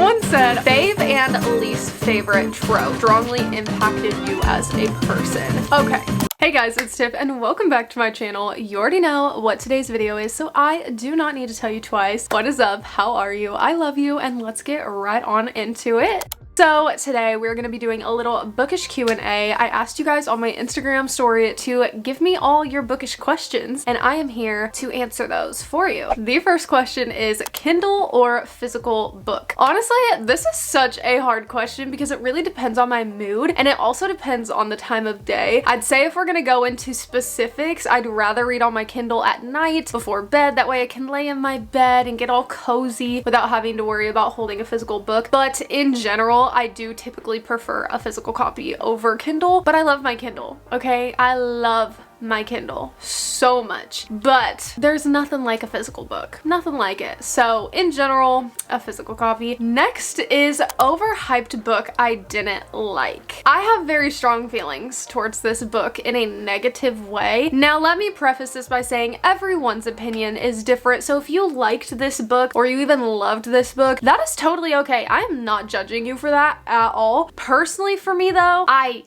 Someone said, fave and least favorite trope strongly impacted you as a person. Okay. Hey guys, it's Tiff and welcome back to my channel. You already know what today's video is, so I do not need to tell you twice. What is up? How are you? I love you, and let's get right on into it. So today we're going to be doing a little bookish Q&A. I asked you guys on my Instagram story to give me all your bookish questions, and I am here to answer those for you. The first question is Kindle or physical book? Honestly, this is such a hard question because it really depends on my mood, and it also depends on the time of day. I'd say if we're going to go into specifics, I'd rather read on my Kindle at night before bed. That way I can lay in my bed and get all cozy without having to worry about holding a physical book. But in general, I do typically prefer a physical copy over Kindle, but I love my Kindle, okay? I love my Kindle so much, but there's nothing like a physical book. Nothing like it. So in general, a physical copy. Next is Overhyped book I didn't like. I have very strong feelings towards this book in a negative way. Now let me preface this by saying everyone's opinion is different, so if you liked this book or you even loved this book, that is totally okay. I am not judging you for that at all. Personally for me though, I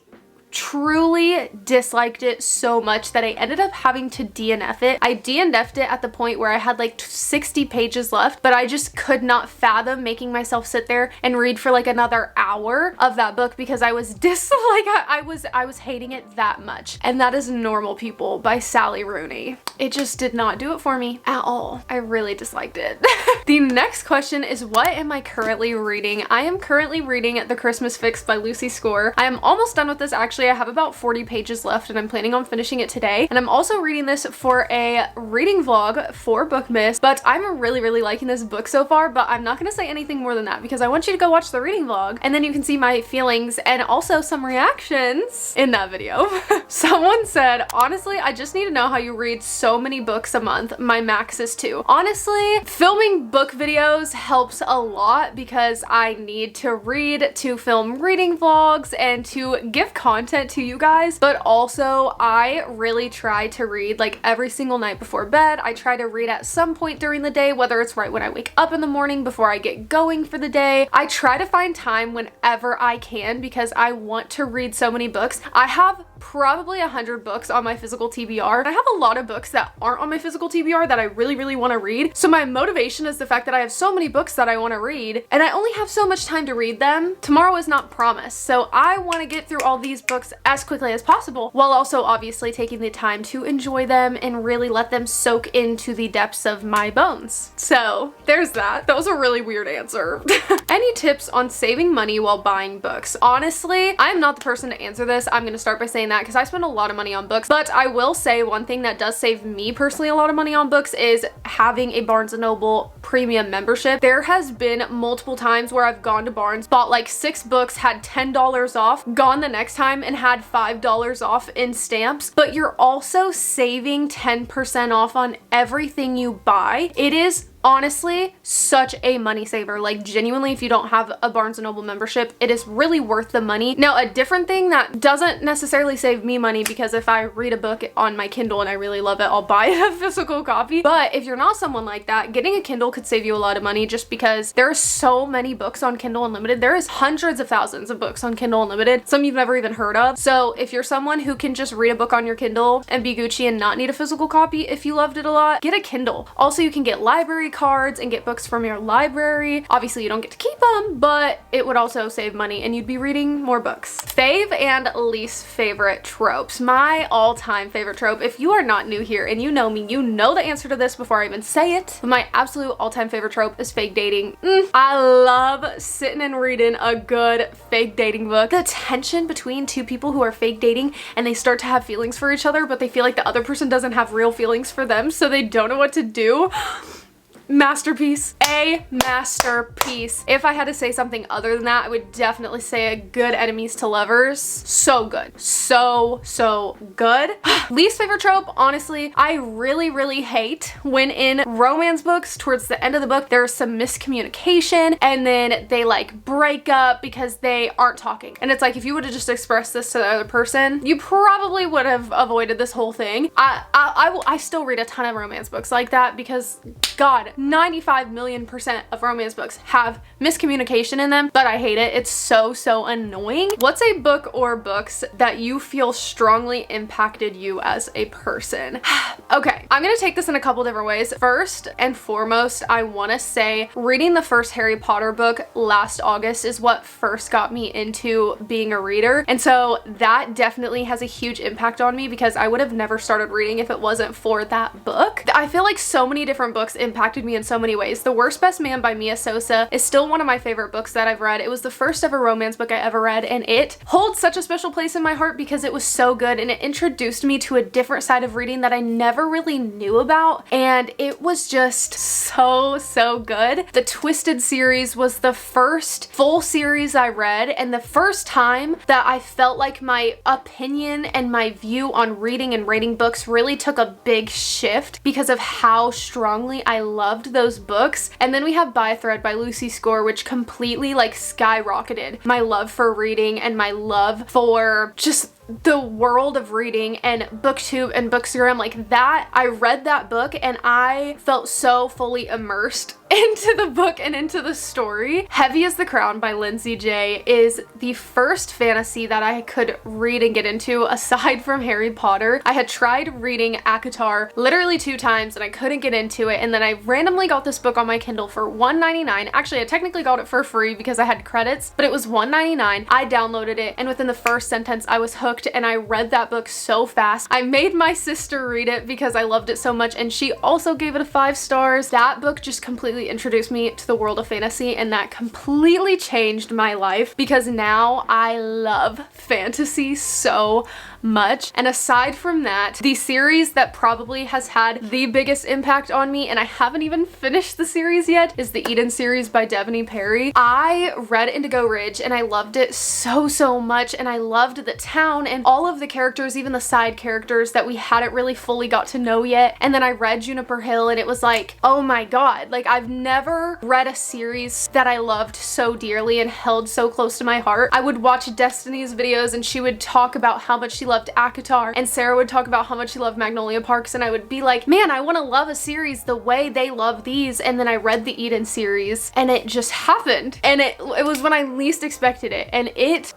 truly disliked it so much that I ended up having to DNF it. I DNF'd it at the point where I had like 60 pages left, but I just could not fathom making myself sit there and read for like another hour of that book because I was I was hating it that much. And that is Normal People by Sally Rooney. It just did not do it for me at all. I really disliked it. The next question is, what am I currently reading? I am currently reading The Christmas Fix by Lucy Score. I am almost done with this actually. I have about 40 pages left and I'm planning on finishing it today. And I'm also reading this for a reading vlog for BOOKMAS, but I'm really liking this book so far, but I'm not gonna say anything more than that because I want you to go watch the reading vlog and then you can see my feelings and also some reactions in that video. Someone said, honestly, I just need to know how you read so many books a month. My max is 2. Honestly, filming book videos helps a lot because I need to read to film reading vlogs and to give content to you guys, but also I really try to read like every single night before bed. I try to read at some point during the day, whether it's right when I wake up in the morning before I get going for the day. I try to find time whenever I can because I want to read so many books. I have probably 100 books on my physical TBR. I have a lot of books that aren't on my physical TBR that I really want to read. So my motivation is the fact that I have so many books that I want to read and I only have so much time to read them. Tomorrow is not promised. So I want to get through all these books as quickly as possible while also obviously taking the time to enjoy them and really let them soak into the depths of my bones. So there's that. That was a really weird answer. Any tips on saving money while buying books? Honestly, I'm not the person to answer this. I'm going to start by saying that because I spend a lot of money on books, but I will say one thing that does save me personally a lot of money on books is having a Barnes & Noble premium membership. There has been multiple times where I've gone to Barnes, bought like 6 books, had $10 off, gone the next time and had $5 off in stamps, but you're also saving 10% off on everything you buy. It is honestly such a money saver. Like genuinely, if you don't have a Barnes & Noble membership, it is really worth the money. Now, a different thing that doesn't necessarily save me money, because if I read a book on my Kindle and I really love it, I'll buy a physical copy. But if you're not someone like that, getting a Kindle could save you a lot of money just because there are so many books on Kindle Unlimited. There is hundreds of thousands of books on Kindle Unlimited, some you've never even heard of. So if you're someone who can just read a book on your Kindle and be Gucci and not need a physical copy, if you loved it a lot, get a Kindle. Also, you can get library cards and get books from your library. Obviously you don't get to keep them, but it would also save money and you'd be reading more books. Fave and least favorite tropes. My all-time favorite trope, if you are not new here and you know me, you know the answer to this before I even say it, but my absolute all-time favorite trope is fake dating. I love sitting and reading a good fake dating book. The tension between two people who are fake dating and they start to have feelings for each other, but they feel like the other person doesn't have real feelings for them, so they don't know what to do. Masterpiece. A masterpiece. If I had to say something other than that, I would definitely say a good enemies to lovers. So good. So good. Least favorite trope, honestly, I really hate when in romance books towards the end of the book there's some miscommunication and then they like break up because they aren't talking. And it's like, if you would have just expressed this to the other person, you probably would have avoided this whole thing. I still read a ton of romance books like that because God, 95,000,000% of romance books have miscommunication in them, but I hate it. It's so annoying. What's a book or books that you feel strongly impacted you as a person? Okay, I'm gonna take this in a couple different ways. First and foremost, I wanna say reading the first Harry Potter book last August is what first got me into being a reader. And so that definitely has a huge impact on me because I would have never started reading if it wasn't for that book. I feel like so many different books impacted me in so many ways. The Worst Best Man by Mia Sosa is still one of my favorite books that I've read. It was the first ever romance book I ever read, and it holds such a special place in my heart because it was so good and it introduced me to a different side of reading that I never really knew about, and it was just so good. The Twisted series was the first full series I read and the first time that I felt like my opinion and my view on reading and rating books really took a big shift because of how strongly I loved those books. And then we have By a Thread by Lucy Score, which completely like skyrocketed my love for reading and my love for just the world of reading and booktube and bookstagram. Like that, I read that book and I felt so fully immersed into the book and into the story. Heavy as the Crown by Lindsay J is the first fantasy that I could read and get into aside from Harry Potter. I had tried reading ACOTAR literally 2 times and I couldn't get into it, and then I randomly got this book on my Kindle for $1.99. Actually, I technically got it for free because I had credits, but it was $1.99. I downloaded it and within the first sentence I was hooked and I read that book so fast. I made my sister read it because I loved it so much and she also gave it a 5 stars. That book just completely introduced me to the world of fantasy, and that completely changed my life because now I love fantasy so much. And aside from that, the series that probably has had the biggest impact on me, and I haven't even finished the series yet, is the Eden series by Devney Perry. I read Indigo Ridge and I loved it so much, and I loved the town and all of the characters, even the side characters that we hadn't really fully got to know yet. And then I read Juniper Hill and it was like, oh my god, like I've never read a series that I loved so dearly and held so close to my heart. I would watch Destiny's videos and she would talk about how much she loved ACOTAR, and Sarah would talk about how much she loved Magnolia Parks, and I would be like, man, I want to love a series the way they love these. And then I read the Eden series and it just happened, and it was when I least expected it, and it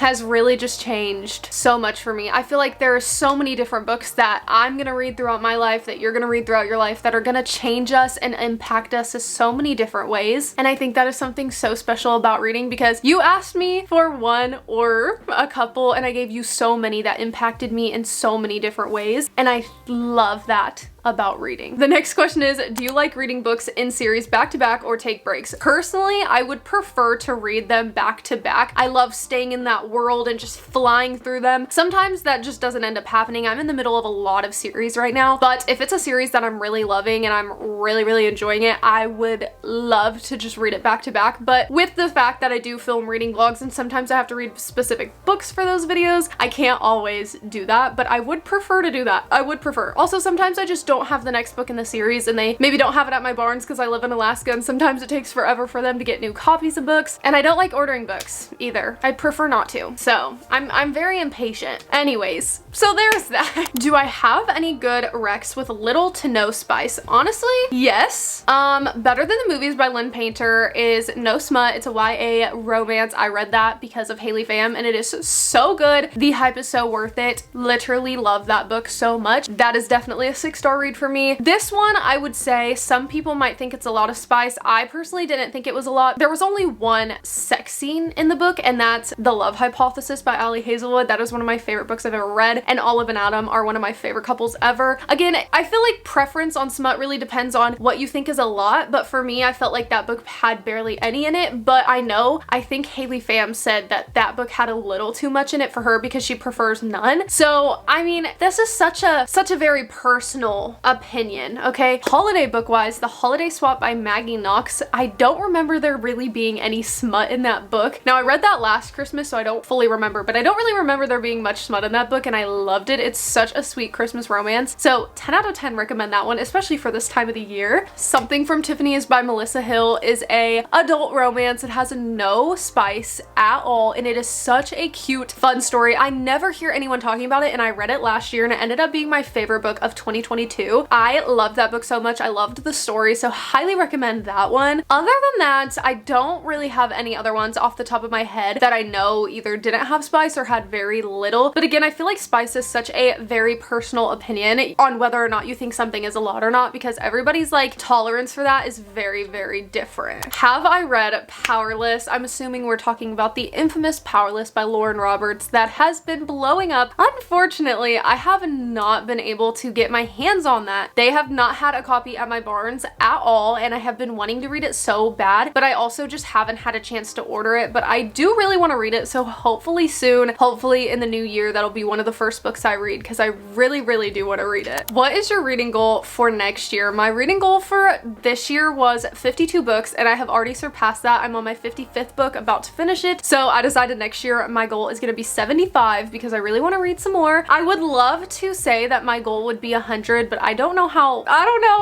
has really just changed so much for me. I feel like there are so many different books that I'm gonna read throughout my life, that you're gonna read throughout your life, that are gonna change us and impact us in so many different ways. And I think that is something so special about reading because you asked me for one or a couple and I gave you so many that impacted me in so many different ways, and I love that about reading. The next question is, do you like reading books in series back to back or take breaks? Personally, I would prefer to read them back to back. I love staying in that world and just flying through them. Sometimes that just doesn't end up happening. I'm in the middle of a lot of series right now, but if it's a series that I'm really loving and I'm really enjoying it, I would love to just read it back to back. But with the fact that I do film reading vlogs and sometimes I have to read specific books for those videos, I can't always do that, but I would prefer to do that. I would prefer. Also, sometimes I just don't have the next book in the series and they maybe don't have it at my barns because I live in Alaska and sometimes it takes forever for them to get new copies of books, and I don't like ordering books either. I prefer not to. So I'm very impatient. Anyways, so there's that. Do I have any good recs with little to no spice? Honestly, yes. Better Than the Movies by Lynn Painter is no smut. It's a YA romance. I read that because of Haley Pham and it is so good. The hype is so worth it. Literally love that book so much. That is definitely a 6-star read for me. This one, I would say some people might think it's a lot of spice. I personally didn't think it was a lot. There was only one sex scene in the book, and that's The Love Hypothesis by Ali Hazelwood. That is one of my favorite books I've ever read, and Olive and Adam are one of my favorite couples ever. Again, I feel like preference on smut really depends on what you think is a lot, but for me, I felt like that book had barely any in it, but I think Haley Pham said that that book had a little too much in it for her because she prefers none. So, I mean, this is such a very personal opinion, okay? Holiday book wise, The Holiday Swap by Maggie Knox. I don't remember there really being any smut in that book. Now I read that last Christmas, so I don't fully remember, but I don't really remember there being much smut in that book, and I loved it. It's such a sweet Christmas romance. So 10 out of 10 recommend that one, especially for this time of the year. Something from Tiffany is by Melissa Hill is a adult romance. It has no spice at all, and it is such a cute, fun story. I never hear anyone talking about it, and I read it last year, and it ended up being my favorite book of 2022. 2022. I loved that book so much. I loved the story, so highly recommend that one. Other than that, I don't really have any other ones off the top of my head that I know either didn't have spice or had very little. But again, I feel like spice is such a very personal opinion on whether or not you think something is a lot or not, because everybody's like tolerance for that is very, very different. Have I read Powerless? I'm assuming we're talking about the infamous Powerless by Lauren Roberts that has been blowing up. Unfortunately, I have not been able to get my hands on that. They have not had a copy at my Barnes at all, and I have been wanting to read it so bad, but I also just haven't had a chance to order it. But I do really want to read it, so hopefully soon, hopefully in the new year, that'll be one of the first books I read, because I really, really do want to read it. What is your reading goal for next year? My reading goal for this year was 52 books, and I have already surpassed that. I'm on my 55th book, about to finish it. So I decided next year my goal is going to be 75 because I really want to read some more. I would love to say that my goal would be 100, but I don't know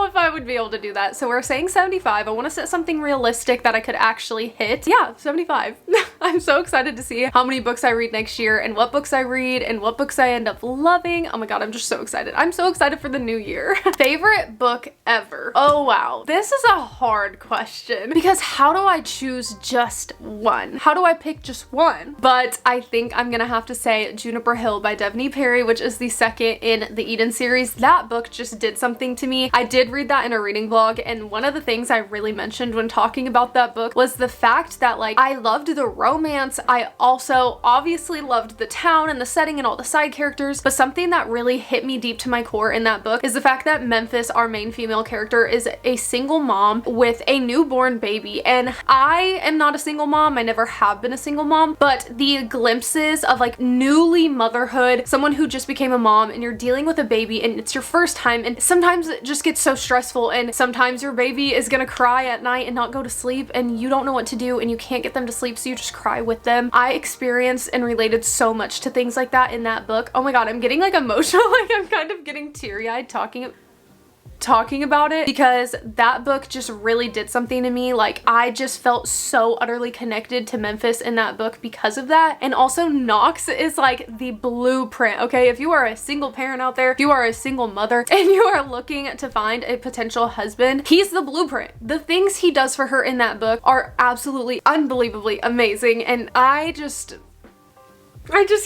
if I would be able to do that. So we're saying 75. I want to set something realistic that I could actually hit. Yeah, 75. I'm so excited to see how many books I read next year and what books I read and what books I end up loving. Oh my god, I'm just so excited. I'm so excited for the new year. Favorite book ever? Oh wow. This is a hard question because how do I choose just one? How do I pick just one? But I think I'm gonna have to say Juniper Hill by Devney Perry, which is the second in the Eden series. That book just did something to me. I did read that in a reading vlog, and one of the things I really mentioned when talking about that book was the fact that like I loved the romance. I also obviously loved the town and the setting and all the side characters, but something that really hit me deep to my core in that book is the fact that Memphis, our main female character, is a single mom with a newborn baby. And I am not a single mom. I never have been a single mom, but the glimpses of like newly motherhood, someone who just became a mom and you're dealing with a baby and it's your first time, and sometimes it just gets so stressful, and sometimes your baby is gonna cry at night and not go to sleep and you don't know what to do and you can't get them to sleep, so you just cry with them. I experienced and related so much to things like that in that book. Oh my god, I'm getting like emotional. Like I'm kind of getting teary-eyed talking about it because that book just really did something to me. Like I just felt so utterly connected to Memphis in that book because of that. And also Knox is like the blueprint. Okay, if you are a single parent out there, if you are a single mother and you are looking to find a potential husband, he's the blueprint. The things he does for her in that book are absolutely unbelievably amazing, and I just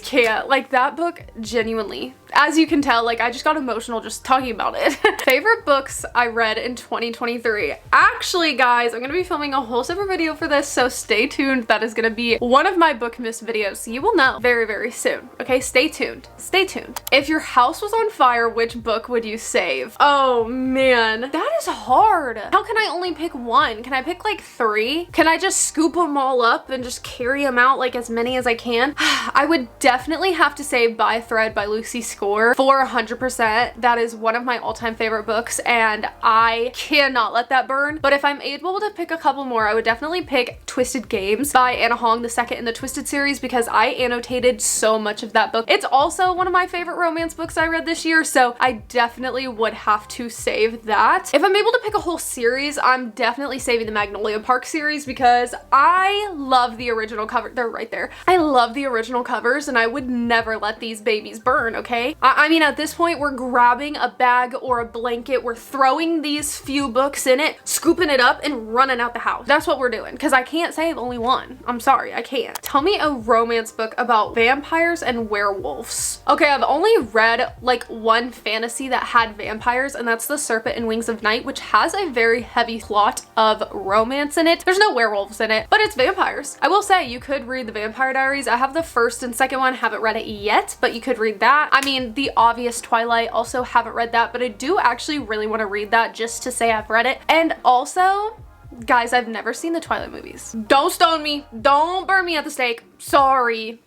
can't. Like that book, genuinely, as you can tell, like I just got emotional just talking about it. Favorite books I read in 2023. Actually guys, I'm gonna be filming a whole separate video for this, so stay tuned. That is gonna be one of my BOOKMAS videos. You will know very, very soon. Okay, stay tuned. Stay tuned. If your house was on fire, which book would you save? Oh man, that is hard. How can I only pick one? Can I pick like 3? Can I just scoop them all up and just carry them out, like as many as I can? I would definitely have to say By Thread by Lucy Score for 100%. That is one of my all-time favorite books and I cannot let that burn. But if I'm able to pick a couple more, I would definitely pick Twisted Games by Anna Hong, the second in the Twisted series, because I annotated so much of that book. It's also one of my favorite romance books I read this year, so I definitely would have to save that. If I'm able to pick a whole series, I'm definitely saving the Magnolia Park series because I love the original cover. They're right there. I love the original covers and I would never let these babies burn, okay? I mean, at this point, we're grabbing a bag or a blanket, we're throwing these few books in it, scooping it up, and running out the house. That's what we're doing, because I can't save only one. I'm sorry, I can't. Tell me a romance book about vampires and werewolves. Okay, I've only read like one fantasy that had vampires, and that's The Serpent and Wings of Night, which has a very heavy plot of romance in it. There's no werewolves in it, but it's vampires. I will say, you could read The Vampire Diaries. I have the first and second one, haven't read it yet, but you could read that. I mean, the obvious Twilight, also haven't read that, but I do actually really want to read that just to say I've read it. And also, guys, I've never seen the Twilight movies. Don't stone me. Don't burn me at the stake. Sorry.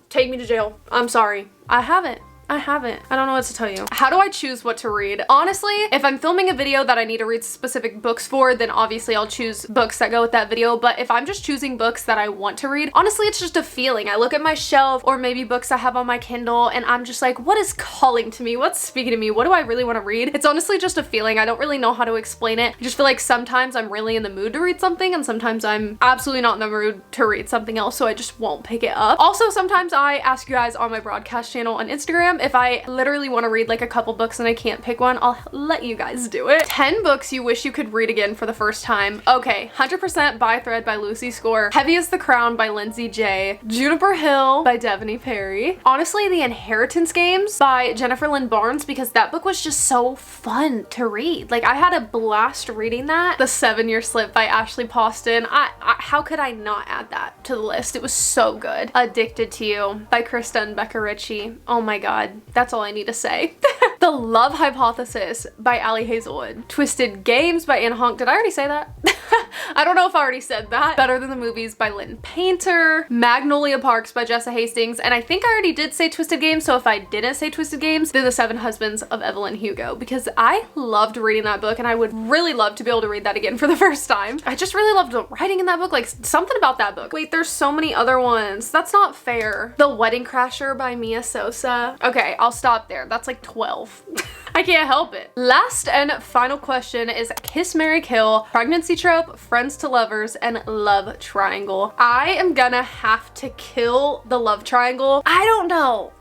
Take me to jail. I'm sorry. I haven't. I don't know what to tell you. How do I choose what to read? Honestly, if I'm filming a video that I need to read specific books for, then obviously I'll choose books that go with that video. But if I'm just choosing books that I want to read, honestly, it's just a feeling. I look at my shelf or maybe books I have on my Kindle and I'm just like, what is calling to me? What's speaking to me? What do I really want to read? It's honestly just a feeling. I don't really know how to explain it. I just feel like sometimes I'm really in the mood to read something and sometimes I'm absolutely not in the mood to read something else, so I just won't pick it up. Also, sometimes I ask you guys on my broadcast channel on Instagram time, if I literally want to read like a couple books and I can't pick one, I'll let you guys do it. 10 books you wish you could read again for the first time. Okay, 100% By Thread by Lucy Score, Heavy as the Crown by Lindsay J, Juniper Hill by Devoney Perry. Honestly, The Inheritance Games by Jennifer Lynn Barnes, because that book was just so fun to read. Like, I had a blast reading that. The 7-Year Slip by Ashley Poston. How could I not add that to the list? It was so good. Addicted to You by Krista and Becca Ritchie. Oh my god, that's all I need to say. The Love Hypothesis by Allie Hazelwood. Twisted Games by Anna Honk. Did I already say that? I don't know if I already said that. Better Than the Movies by Lynn Painter. Magnolia Parks by Jessa Hastings. And I think I already did say Twisted Games, so if I didn't say Twisted Games, then The Seven Husbands of Evelyn Hugo, because I loved reading that book and I would really love to be able to read that again for the first time. I just really loved the writing in that book, like something about that book. Wait, there's so many other ones. That's not fair. The Wedding Crasher by Mia Sosa. Okay, I'll stop there. That's like 12. I can't help it. Last and final question is Kiss, Marry, Kill, Pregnancy Trope, Friends to Lovers, and Love Triangle. I am gonna have to kill the love triangle. I don't know.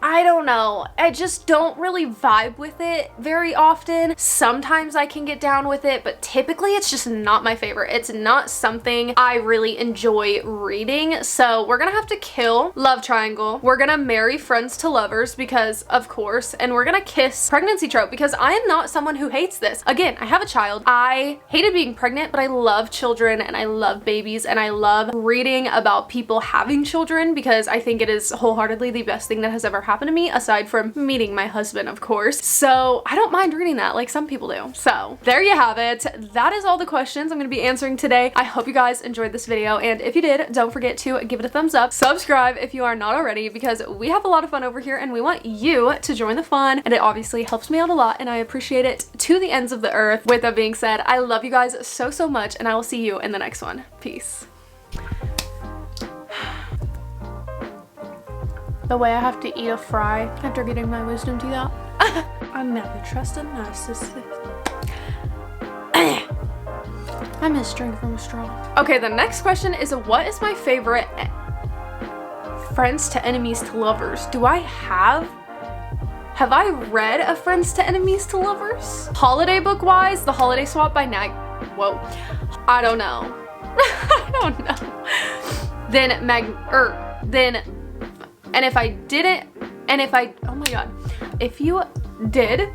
I just don't really vibe with it very often. Sometimes I can get down with it, but typically it's just not my favorite. It's not something I really enjoy reading. So we're gonna have to kill Love Triangle. We're gonna marry Friends to Lovers because of course, and we're gonna kiss Pregnancy Trope because I am not someone who hates this. Again, I have a child. I hated being pregnant, but I love children and I love babies and I love reading about people having children because I think it is wholeheartedly the best thing that has ever happened to me, aside from meeting my husband, of course. So I don't mind reading that like some people do. So there you have it. That is all the questions I'm going to be answering today. I hope you guys enjoyed this video, and if you did, don't forget to give it a thumbs up. Subscribe if you are not already, because we have a lot of fun over here and we want you to join the fun, and it obviously helps me out a lot and I appreciate it to the ends of the earth. With that being said, I love you guys so much, and I will see you in the next one. Peace. The way I have to eat a fry after getting my wisdom teeth out. I never trust a narcissist. I miss drink from a straw. Okay, the next question is, what is my favorite Friends to Enemies to Lovers? Do I have I read a Friends to Enemies to Lovers? Holiday book wise, The Holiday Swap by Whoa. I don't know. I don't know. And if I didn't, oh my god. If you did